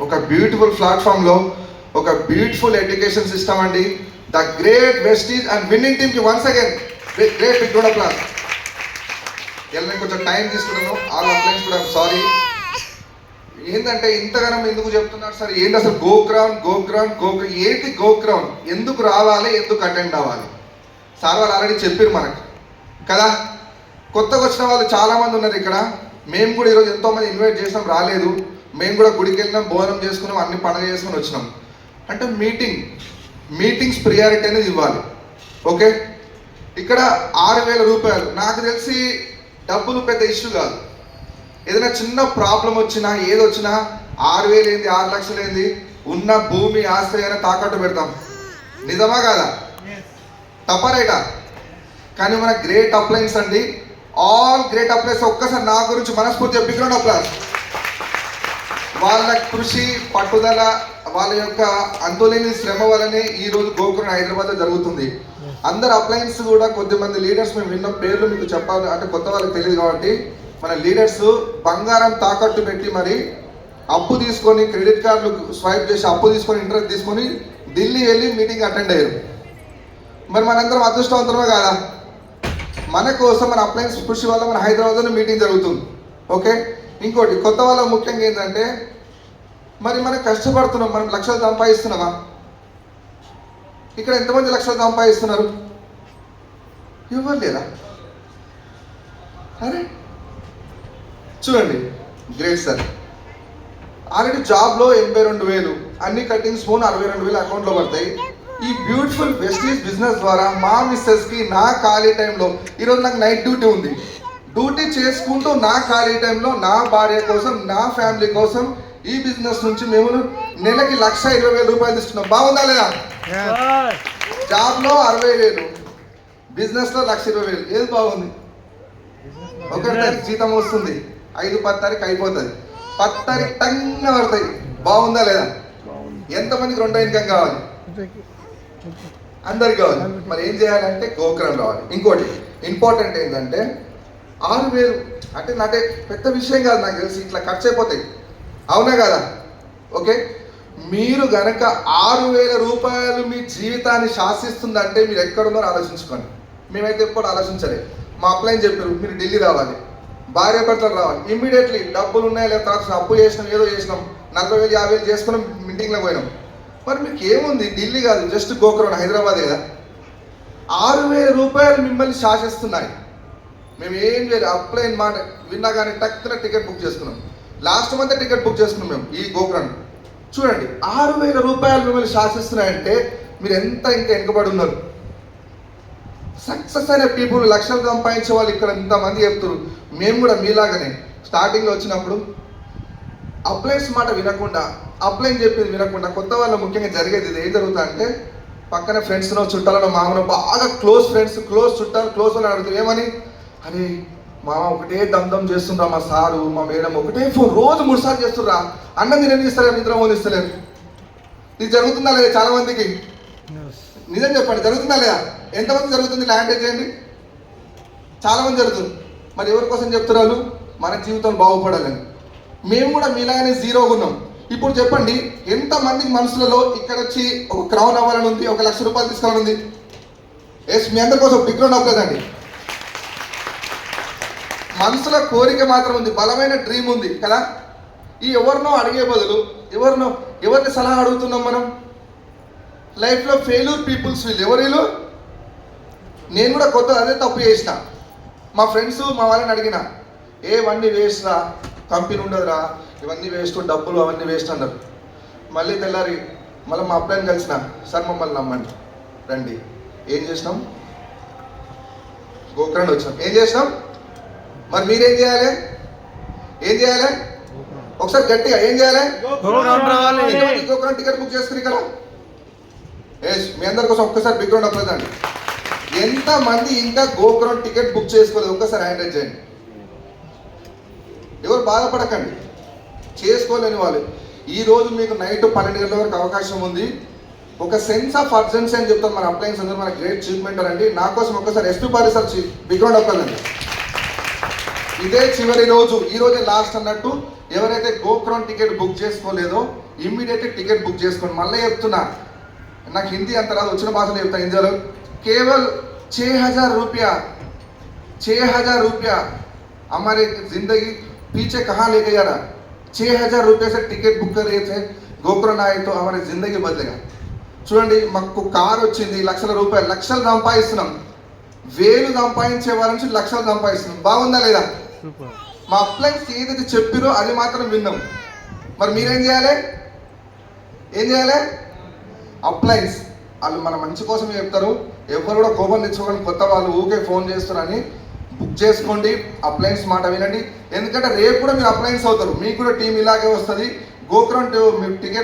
ఒక బ్యూటిఫుల్ ప్లాట్ఫామ్లో ఒక బ్యూటిఫుల్ ఎడ్యుకేషన్ సిస్టమ్ అండి. The great Vestige and winning టీమ్కి once again great big round of applause. నేను కొంచెం టైం తీసుకున్నాను, ఆల్ అప్లైన్స్ కూడా సారీ. ఏంటంటే ఇంతగానం ఎందుకు చెప్తున్నారు సార్? ఏంటి అసలు గోగ్రౌండ్ ఏంటి గోగ్రౌండ్? ఎందుకు రావాలి, ఎందుకు అటెండ్ అవ్వాలి? సార్ వాళ్ళు ఆల్రెడీ చెప్పారు మనకు కదా. కొత్తగా వచ్చిన వాళ్ళు చాలామంది ఉన్నారు ఇక్కడ. మేము కూడా ఈరోజు ఎంతోమంది ఇన్వైట్ చేసినాం, రాలేదు. మేము కూడా గుడికి వెళ్ళినాం, భోజనం చేసుకున్నాం, అన్ని పండుగ చేసుకుని వచ్చినాం. అంటే మీటింగ్స్ ప్రియారిటీ అనేది ఇవ్వాలి. ఓకే, ఇక్కడ 6,000 రూపాయలు నాకు తెలిసి డబ్బులు పెద్ద ఇష్యూ కాదు. ఏదైనా చిన్న ప్రాబ్లం వచ్చినా ఏదొచ్చినా 6,000 ఏంది, 6 లక్షలు ఏంది, ఉన్న భూమి ఆస్తి అయినా తాకట్టు పెడతాం. నిజమా కాదా? తప్పరేటా? కానీ మన గ్రేట్ అప్లయన్స్ అండి, ఆల్ గ్రేట్ అప్లయన్స్. ఒక్కసారి నా గురించి మనస్ఫూర్తిగా బిగ్ రౌండ్ ఆఫ్ అప్లాజ్. వాళ్ళ కృషి, పట్టుదల, వాళ్ళ యొక్క అంతులేని శ్రమ వల్లనే ఈరోజు గోగ్రౌండ్ హైదరాబాద్లో జరుగుతుంది. అందరు అప్లయన్స్ కూడా కొద్దిమంది లీడర్స్ మేము విన్న పేర్లు మీకు చెప్పాలి అంటే కొత్త వాళ్ళకి తెలియదు కాబట్టి, మన లీడర్స్ బంగారం తాకట్టు పెట్టి మరి అప్పు తీసుకొని, క్రెడిట్ కార్డులు స్వైప్ చేసి అప్పు తీసుకొని, ఇంట్రెస్ట్ తీసుకొని ఢిల్లీ వెళ్ళి మీటింగ్ అటెండ్ అయ్యారు. మరి మనందరం అదృష్టవంతమే కాదా? మన కోసం మన అప్లయన్స్ కృషి వల్ల మన హైదరాబాద్లో మీటింగ్ జరుగుతుంది. ఓకే, ఇంకోటి కొత్త వాళ్ళ ముఖ్యంగా ఏంటంటే, మరి మనం కష్టపడుతున్నాం, మనం లక్షలు సంపాదిస్తున్నామా? ఇక్కడ ఎంతమంది లక్షలు సంపాదిస్తున్నారు? ఎవరు లేదా? అరే చూడండి, గ్రేట్ సార్. ఆల్రెడీ జాబ్లో 82,000, అన్ని కటింగ్స్ ఫోన్ 62,000 అకౌంట్లో పడతాయి. ఈ బ్యూటిఫుల్ వెస్టీజ్ బిజినెస్ ద్వారా మా మిస్సెస్కి నా ఖాళీ టైంలో, ఈరోజు నాకు నైట్ డ్యూటీ ఉంది, డ్యూటీ చేసుకుంటూ నా ఖాళీ టైంలో నా భార్య కోసం, నా ఫ్యామిలీ కోసం ఈ బిజినెస్ నుంచి మేము నెలకి 1,20,000 రూపాయలు ఇస్తున్నాం. బాగుందా లేదా? జాబ్లో 60,000, బిజినెస్లో 1,20,000. ఏది బాగుంది? ఒకరి జీతం వస్తుంది, 5-10 తారీఖు అయిపోతుంది, 10 తారీఖు టంగా పడతాయి. బాగుందా లేదా? ఎంతమందికి 2 ఇన్కమ్ కావాలి? అందరికి కావాలి. మరి ఏం చేయాలంటే గోగ్రౌండ్ రావాలి. ఇంకోటి ఇంపార్టెంట్ ఏంటంటే 6,000 అంటే నాటే పెద్ద విషయం కాదు, నాకు తెలిసి ఇట్లా ఖర్చు అయిపోతాయి. అవునా కదా? ఓకే, మీరు గనక 6,000 రూపాయలు మీ జీవితాన్ని శాసిస్తుందంటే మీరు ఎక్కడున్నారో ఆలోచించుకోండి. మేమైతే ఎప్పుడు ఆలోచించలేదు. మా అప్లైన్ చెప్పారు మీరు ఢిల్లీ రావాలి, భార్య భర్తలు రావాలి. ఇమ్మీడియట్లీ డబ్బులు ఉన్నాయా లేదా, తర్వాత అప్పు చేసినాం, ఏదో చేసినాం, 40,000 50,000 చేసుకున్నాం, మీటింగ్లో పోయినాం. మరి మీకు ఏముంది? ఢిల్లీ కాదు, జస్ట్ గోగ్రౌండ్ హైదరాబాద్ కదా. 6,000 రూపాయలు మిమ్మల్ని శాసిస్తున్నాయి. మేము ఏం చేయలేదు, అప్లైన్ మాట విన్నా కానీ టక్కున టికెట్ బుక్ చేసుకున్నాం. లాస్ట్ మంత్ టికెట్ బుక్ చేసుకున్నాం మేము ఈ గోగ్రౌండ్. చూడండి, 6,000 రూపాయలు మిమ్మల్ని శాసిస్తున్నాయంటే మీరు ఎంత ఇంకా వెనుకబడి ఉన్నారు. సక్సెస్ అయిన పీపుల్, లక్షలు సంపాదించే వాళ్ళు ఇక్కడ ఇంతమంది చెప్తారు. మేము కూడా మీలాగానే స్టార్టింగ్లో వచ్చినప్పుడు అప్లైన్స్ మాట వినకుండా, అప్లైన్ చెప్పింది వినకుండా, కొత్త వాళ్ళు ముఖ్యంగా జరిగేది ఇది. ఏం జరుగుతా అంటే పక్కన ఫ్రెండ్స్నో, చుట్టాలనో, మామనో, బాగా క్లోజ్ ఫ్రెండ్స్, క్లోజ్ చుట్టాలు, క్లోజ్ వాళ్ళు అడుగుతారు ఏమని, అరే మామ ఒకటే దమ్దం చేస్తుండ్రా, మా సారు మా మేడం ఒకటే ఫోన్ రోజు 3 సార్లు చేస్తుండ్రా, అన్నం తినని ఇస్తలేరు, నిద్ర మోని ఇస్తలేరు. ఇది జరుగుతుందా లేదా? చాలా మందికి నిజం చెప్పండి, జరుగుతుందా లేదా? ఎంతమంది జరుగుతుంది? ల్యాండ్ చేయండి. చాలా మంది జరుగుతుంది. మరి ఎవరి కోసం చెప్తున్నారు? మన జీవితం బాగుపడాలని. మేము కూడా మీలాగానే జీరోగా ఉన్నాం. ఇప్పుడు చెప్పండి, ఎంతమందికి మనసులలో ఇక్కడ వచ్చి ఒక క్రౌన్ అవ్వాలని ఉంది, 1,00,000 రూపాయలు తీసుకోవాలని ఉంది? ఎస్, మీ అందరి కోసం బిగ్ రౌండ్ అవ్వలేదండి. మనసులో కోరిక మాత్రం ఉంది, బలమైన డ్రీమ్ ఉంది కదా. ఈ ఎవరినో అడిగే బదులు ఎవరిని సలహా అడుగుతున్నాం మనం? లైఫ్లో ఫెయిల్యూర్ పీపుల్స్ వీళ్ళు. ఎవరు? నేను కూడా కొత్త అదే తప్పు చేసిన. మా ఫ్రెండ్స్ మా వాళ్ళని అడిగిన, ఏవన్నీ వేస్ట్ రా, కంపెనీ ఉండదురా, ఇవన్నీ వేస్ట్, డబ్బులు అవన్నీ వేస్ట్ అన్నారు. మళ్ళీ తెల్లారి మళ్ళీ మా అప్లైన్ కలిసిన, సార్ మమ్మల్ని నమ్మండి రండి. ఏం చేసినాం? గోగ్రౌండ్ వచ్చినాం. ఏం చేసినాం? మరి మీరేం చేయాలి? ఒకసారి గట్టిగా ఏం చేయాలి? గోగ్రౌండ్ టికెట్ బుక్ చేసుకుని ఇక్కడ మీ అందరి కోసం ఒక్కసారి బిగ్ రౌండ్ అప్లైజ్ అండి. ఎంతమంది ఇంకా గోగ్రౌండ్ టికెట్ బుక్ చేసుకోలేదు? ఒక్కసారి హ్యాండ్ రైజ్ చేయండి. ఎవరు బాధపడకండి, చేసుకోలేని వాళ్ళు. ఈరోజు మీకు నైట్ 12 గంటల వరకు అవకాశం ఉంది. ఒక సెన్స్ ఆఫ్ అర్జెన్సీ అని చెప్తాను మన అప్లయన్స్ అందరూ. మన గ్రేట్ చీఫ్ మెంటర్ అండి. నా కోసం ఒక్కసారి ఎస్పీ పారిసర్ బిగ్ రౌండ్ అప్లైజ్ అండి. ఇదే చివరి రోజు, ఈ రోజే లాస్ట్ అన్నట్టు ఎవరైతే గోక్రాన్ టికెట్ బుక్ చేసుకోలేదో ఇమ్మీడియట్లీ టికెట్ బుక్ చేసుకోండి. మళ్ళీ చెప్తున్నా, నాకు హిందీ అంత రాదు, వచ్చిన భాషలో చెప్తా హిందీలో. కేవల్ 6,000 रुपया, 6,000 रुपया हमारे जिंदगी पीछे कहाँ ले गया ना. 6,000 रुपये से टिకెట్ బుక్ कर रहे थे, గోక్రాన్ आए तो हमारी जिंदगी बदलेगा. చూడండి, మాకు కారు వచ్చింది, లక్షల రూపాయలు, లక్షలు సంపాదిస్తున్నాం, వేలు సంపాదించే వాళ్ళ నుంచి లక్షలు సంపాదిస్తున్నాం. బాగుందా లేదా? మా అప్లైన్స్ ఏదైతే చెప్పిరో అది మాత్రం విన్నాం. మరి మీరేం చేయాలి? ఏం చేయాలి? అప్లైన్స్ వాళ్ళు మన మంచి కోసమే చెప్తారు. ఎవరు కూడా కోపం తెచ్చుకోవడం, కొత్త వాళ్ళు ఊకే ఫోన్ చేస్తారని బుక్ చేసుకోండి. అప్లైన్స్ మాట వినండి, ఎందుకంటే రేపు కూడా మీరు అప్లైన్స్ అవుతారు, మీకు కూడా టీం ఇలాగే వస్తుంది. గోక్రాన్ మీ టికెట్